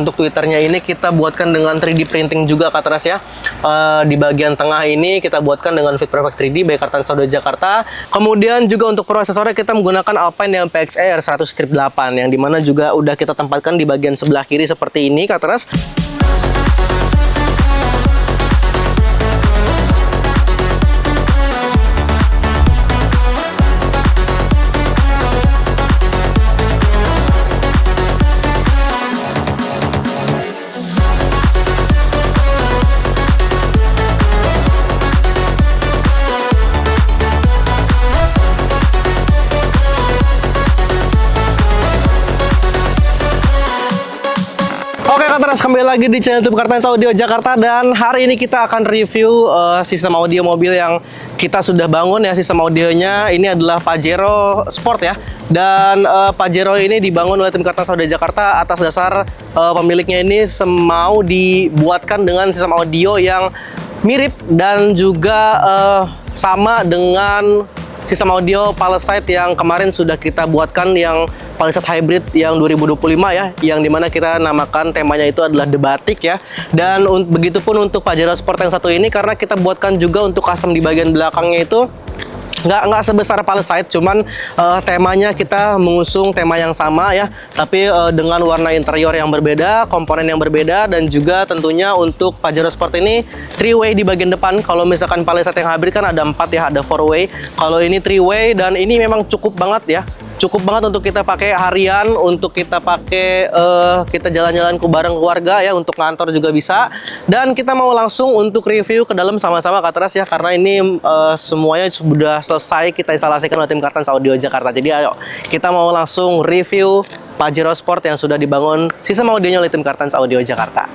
untuk Twitternya ini kita buatkan dengan 3D printing juga Kak Teras ya. Di bagian tengah ini kita buatkan dengan Fit Perfect 3D by Kartans Audio Jakarta. Kemudian juga untuk prosesornya kita menggunakan Alpine yang PXR 100-8 yang dimana juga udah kita tempatkan di bagian sebelah kiri seperti ini Kak Teras. Terus kembali lagi di channel YouTube Kartans Audio Jakarta, dan hari ini kita akan review sistem audio mobil yang kita sudah bangun ya. Sistem audionya ini adalah Pajero Sport ya, dan Pajero ini dibangun oleh tim Kartans Audio Jakarta atas dasar pemiliknya ini mau dibuatkan dengan sistem audio yang mirip dan juga sama dengan sistem audio Palisade yang kemarin sudah kita buatkan, yang Palisade Hybrid yang 2025 ya, yang dimana kita namakan temanya itu adalah The Batik ya. Dan begitupun untuk Pajero Sport yang satu ini, karena kita buatkan juga untuk custom di bagian belakangnya itu nggak sebesar Palisade, cuman temanya kita mengusung tema yang sama ya, tapi dengan warna interior yang berbeda, komponen yang berbeda, dan juga tentunya untuk Pajero Sport ini 3-way di bagian depan. Kalau misalkan Palisade yang hybrid kan ada 4 ya, ada 4-way. Kalau ini 3-way, dan ini memang cukup banget ya. Cukup banget untuk kita pakai harian, untuk kita pakai kita jalan-jalan bareng keluarga ya, untuk ngantor juga bisa. Dan kita mau langsung untuk review ke dalam sama-sama Kak Teras ya, karena ini semuanya sudah selesai kita instalasikan oleh tim Kartans Audio Jakarta. Jadi ayo kita mau langsung review Pajero Sport yang sudah dibangun sistem audionya oleh tim Kartans Audio Jakarta.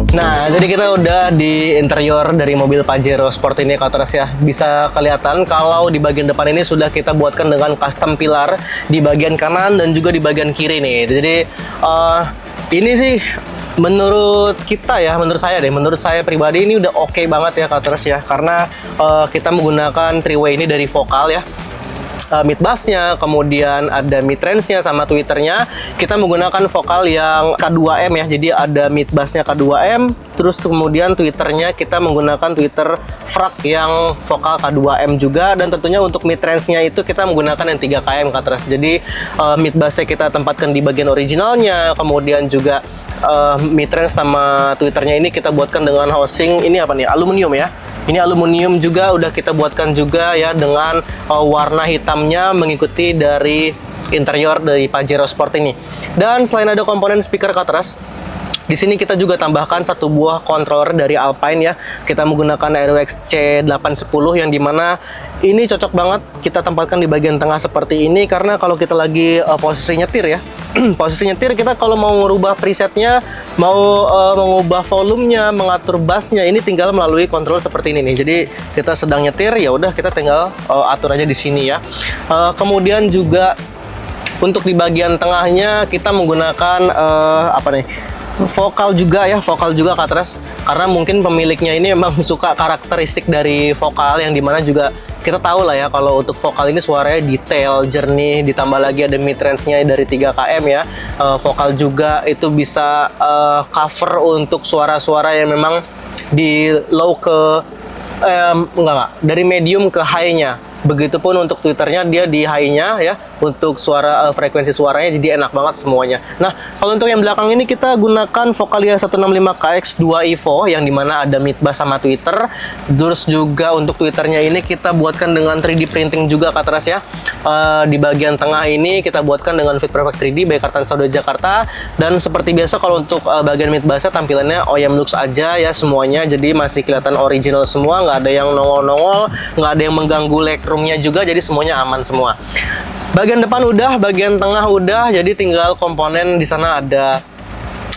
Nah, jadi kita udah di interior dari mobil Pajero Sport ini Kak Teras ya. Bisa kelihatan kalau di bagian depan ini sudah kita buatkan dengan custom pilar di bagian kanan dan juga di bagian kiri nih. Jadi ini sih menurut kita ya, menurut saya pribadi ini udah oke banget ya Kak Teras ya. Karena kita menggunakan 3-way ini dari vokal ya. Mid bassnya, kemudian ada mid range-nya sama Twitternya kita menggunakan vokal yang K2M ya. Jadi ada mid bassnya K2M, terus kemudian Twitternya kita menggunakan Twitter Frag yang vokal K2M juga, dan tentunya untuk mid range-nya itu kita menggunakan yang 3km Kak Teras. Jadi mid bass-nya kita tempatkan di bagian originalnya, kemudian juga mid range sama Twitternya ini kita buatkan dengan housing ini apa nih, aluminium ya. Ini aluminium juga udah kita buatkan juga ya, dengan warna hitamnya mengikuti dari interior dari Pajero Sport ini. Dan selain ada komponen speaker Kak Teras, di sini kita juga tambahkan satu buah controller dari Alpine ya. Kita menggunakan Aerox C810 yang dimana ini cocok banget kita tempatkan di bagian tengah seperti ini, karena kalau kita lagi posisi nyetir ya, posisi nyetir kita kalau mau merubah presetnya, mau mengubah volumenya, mengatur bassnya, ini tinggal melalui kontrol seperti ini nih. Jadi kita sedang nyetir ya udah kita tinggal atur aja di sini ya. Kemudian juga untuk di bagian tengahnya kita menggunakan apa nih, vokal juga ya, vokal juga Kak Teras, karena mungkin pemiliknya ini memang suka karakteristik dari vokal yang dimana juga kita tahu lah ya, kalau untuk vokal ini suaranya detail, jernih, ditambah lagi ada mid range-nya dari 3km ya. Vokal juga itu bisa cover untuk suara-suara yang memang di low ke dari medium ke high-nya. Begitupun untuk Twitternya dia di high-nya ya, untuk suara frekuensi suaranya jadi enak banget semuanya. Nah, kalau untuk yang belakang ini kita gunakan Vocalia 165KX2 Evo yang dimana ada mid bass sama Twitter. Terus juga untuk Twitternya ini kita buatkan dengan 3D printing juga Kak Teras ya. Di bagian tengah ini kita buatkan dengan Fit Perfect 3D by Kartans Audio Jakarta. Dan seperti biasa kalau untuk bagian mid bassnya tampilannya OEM Lux aja ya semuanya, jadi masih kelihatan original semua, nggak ada yang nongol-nongol, nggak ada yang mengganggu leg roomnya juga, jadi semuanya aman semua. Bagian depan udah, bagian tengah udah, jadi tinggal komponen di sana ada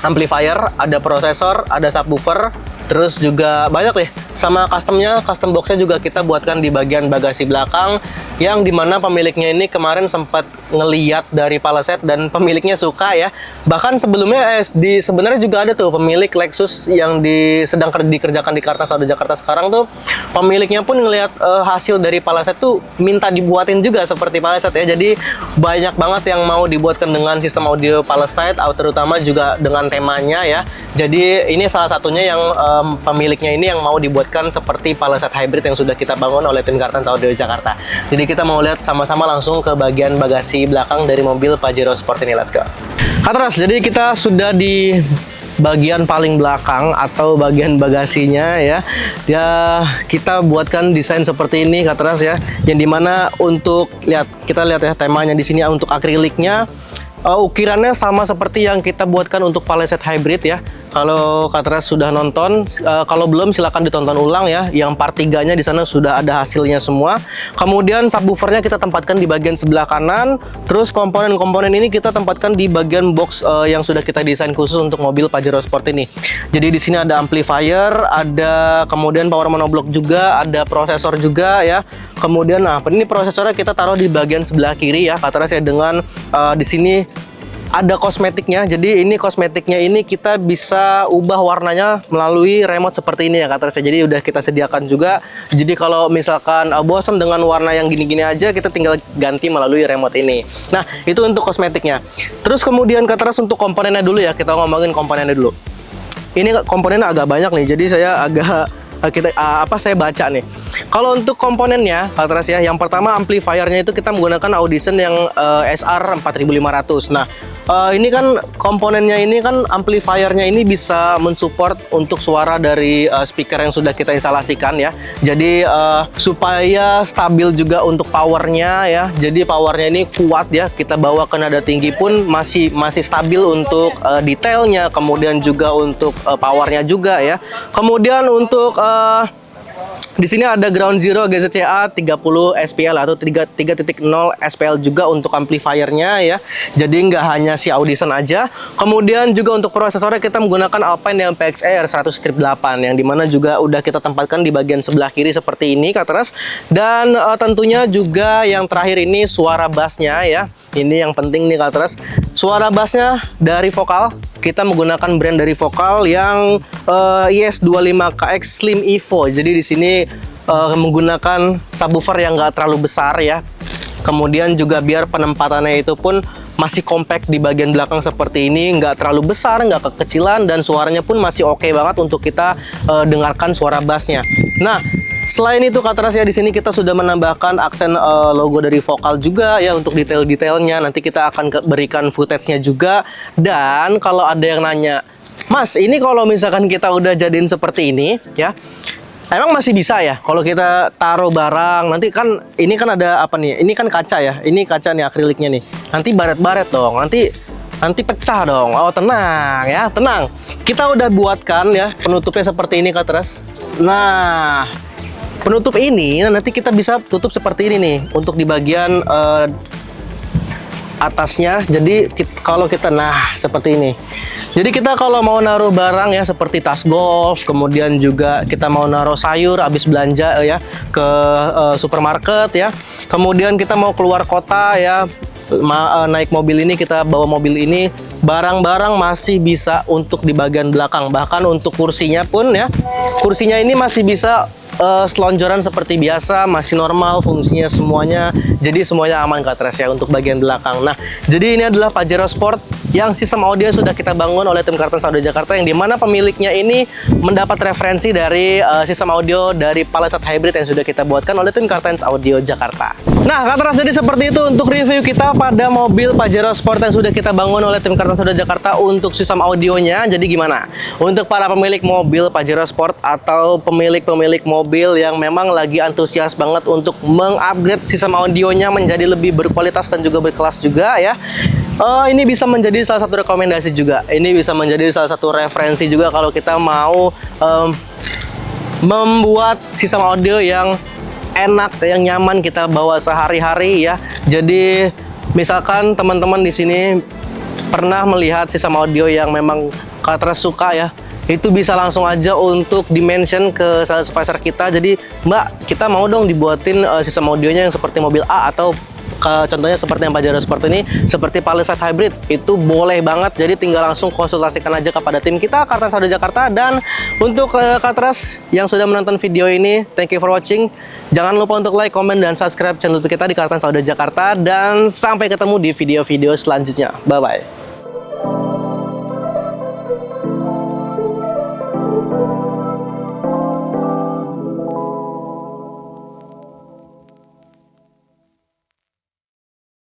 amplifier, ada prosesor, ada subwoofer, Terus juga banyak deh. Sama custom boxnya juga kita buatkan di bagian bagasi belakang, yang dimana pemiliknya ini kemarin sempat ngeliat dari Palisade dan pemiliknya suka ya. Bahkan sebelumnya sebenarnya juga ada tuh pemilik Lexus yang sedang dikerjakan di Kartans Audio Jakarta sekarang tuh, pemiliknya pun ngelihat hasil dari Palisade tuh minta dibuatin juga seperti Palisade ya. Jadi banyak banget yang mau dibuatkan dengan sistem audio Palisade, terutama juga dengan temanya ya. Jadi ini salah satunya yang pemiliknya ini yang mau dibuatkan seperti Palisade Hybrid yang sudah kita bangun oleh tim Kartans Audio Jakarta. Jadi kita mau lihat sama-sama langsung ke bagian bagasi belakang dari mobil Pajero Sport ini. Let's go. Katras, jadi kita sudah di bagian paling belakang atau bagian bagasinya ya. Kita buatkan desain seperti ini Katras ya. Yang dimana untuk kita lihat ya temanya di sini untuk akriliknya. Ukirannya sama seperti yang kita buatkan untuk Palisade Hybrid ya. Kalau Katras sudah nonton, kalau belum silahkan ditonton ulang ya. Yang part 3-nya di sana sudah ada hasilnya semua. Kemudian subwoofernya kita tempatkan di bagian sebelah kanan. Terus komponen-komponen ini kita tempatkan di bagian box yang sudah kita desain khusus untuk mobil Pajero Sport ini. Jadi di sini ada amplifier, ada kemudian power monoblock juga, ada prosesor juga ya. Kemudian ini prosesornya kita taruh di bagian sebelah kiri ya Katras ya, dengan di sini ada kosmetiknya. Jadi ini kosmetiknya ini kita bisa ubah warnanya melalui remote seperti ini ya Katras ya. Jadi udah kita sediakan juga. Jadi kalau misalkan bosan dengan warna yang gini-gini aja, kita tinggal ganti melalui remote ini. Nah, itu untuk kosmetiknya. Terus kemudian Katras untuk komponennya dulu ya. Kita ngomongin komponennya dulu. Ini komponennya agak banyak nih. Jadi saya agak saya baca nih. Kalau untuk komponennya Katras ya, yang pertama amplifiernya itu kita menggunakan Audition yang SR 4500. Nah, ini kan komponennya ini kan amplifiernya ini bisa mensupport untuk suara dari speaker yang sudah kita instalasikan ya. Jadi supaya stabil juga untuk powernya ya. Jadi powernya ini kuat ya. Kita bawa ke nada tinggi pun masih stabil untuk detailnya. Kemudian juga untuk powernya juga ya. Kemudian untuk di sini ada ground zero GZCA 30 SPL atau 3.0 SPL juga untuk amplifiernya ya. Jadi nggak hanya si Audition aja. Kemudian juga untuk prosesornya kita menggunakan Alpine yang PXR 100-8 yang dimana juga udah kita tempatkan di bagian sebelah kiri seperti ini Katras. Dan tentunya juga yang terakhir ini suara bassnya ya. Ini yang penting nih Katras. Suara bassnya dari Vokal. Kita menggunakan brand dari Vokal yang IS25KX Slim Evo. Jadi di sini menggunakan subwoofer yang nggak terlalu besar ya. Kemudian juga biar penempatannya itu pun masih compact di bagian belakang seperti ini, nggak terlalu besar, nggak kekecilan, dan suaranya pun masih oke banget untuk kita dengarkan suara bassnya. Nah, selain itu Katras ya, di sini kita sudah menambahkan aksen logo dari Vokal juga ya untuk detail-detailnya. Nanti kita akan berikan footage-nya juga. Dan kalau ada yang nanya, Mas, ini kalau misalkan kita udah jadiin seperti ini ya, emang masih bisa ya kalau kita taruh barang? Nanti kan ini kan ada apa nih? Ini kan kaca ya. Ini kaca nih akriliknya nih. Nanti baret-baret dong. Nanti pecah dong. Oh, tenang ya, tenang. Kita udah buatkan ya penutupnya seperti ini Katras. Nah, penutup ini nanti kita bisa tutup seperti ini nih untuk di bagian atasnya. Jadi kalau kita seperti ini. Jadi kita kalau mau naruh barang ya seperti tas golf, kemudian juga kita mau naruh sayur habis belanja ya ke supermarket ya. Kemudian kita mau keluar kota ya, naik mobil ini, kita bawa mobil ini, barang-barang masih bisa untuk di bagian belakang. Bahkan untuk kursinya pun ya, kursinya ini masih bisa selonjoran seperti biasa, masih normal fungsinya semuanya. Jadi semuanya aman Katras ya untuk bagian belakang. Nah, jadi ini adalah Pajero Sport yang sistem audio sudah kita bangun oleh tim Kartans Audio Jakarta, yang dimana pemiliknya ini mendapat referensi dari sistem audio dari Palisade Hybrid yang sudah kita buatkan oleh tim Kartans Audio Jakarta. Nah Katras, jadi seperti itu untuk review kita pada mobil Pajero Sport yang sudah kita bangun oleh tim Kartans Audio Jakarta untuk sistem audionya. Jadi gimana? Untuk para pemilik mobil Pajero Sport atau pemilik-pemilik mobil yang memang lagi antusias banget untuk mengupgrade sistem audionya menjadi lebih berkualitas dan juga berkelas juga ya, ini bisa menjadi salah satu rekomendasi juga. Ini bisa menjadi salah satu referensi juga kalau kita mau membuat sistem audio yang enak, yang nyaman kita bawa sehari-hari ya. Jadi misalkan teman-teman di sini pernah melihat sistem audio yang memang Katras suka ya, itu bisa langsung aja untuk di-mention ke sales advisor kita. Jadi, Mbak, kita mau dong dibuatin sistem audionya yang seperti mobil A, atau contohnya seperti yang Pajero Sport ini, seperti Palisade Hybrid, itu boleh banget. Jadi tinggal langsung konsultasikan aja kepada tim kita, Kartans Audio Jakarta. Dan untuk Kartras yang sudah menonton video ini, thank you for watching. Jangan lupa untuk like, comment, dan subscribe channel kita di Kartans Audio Jakarta. Dan sampai ketemu di video-video selanjutnya. Bye-bye.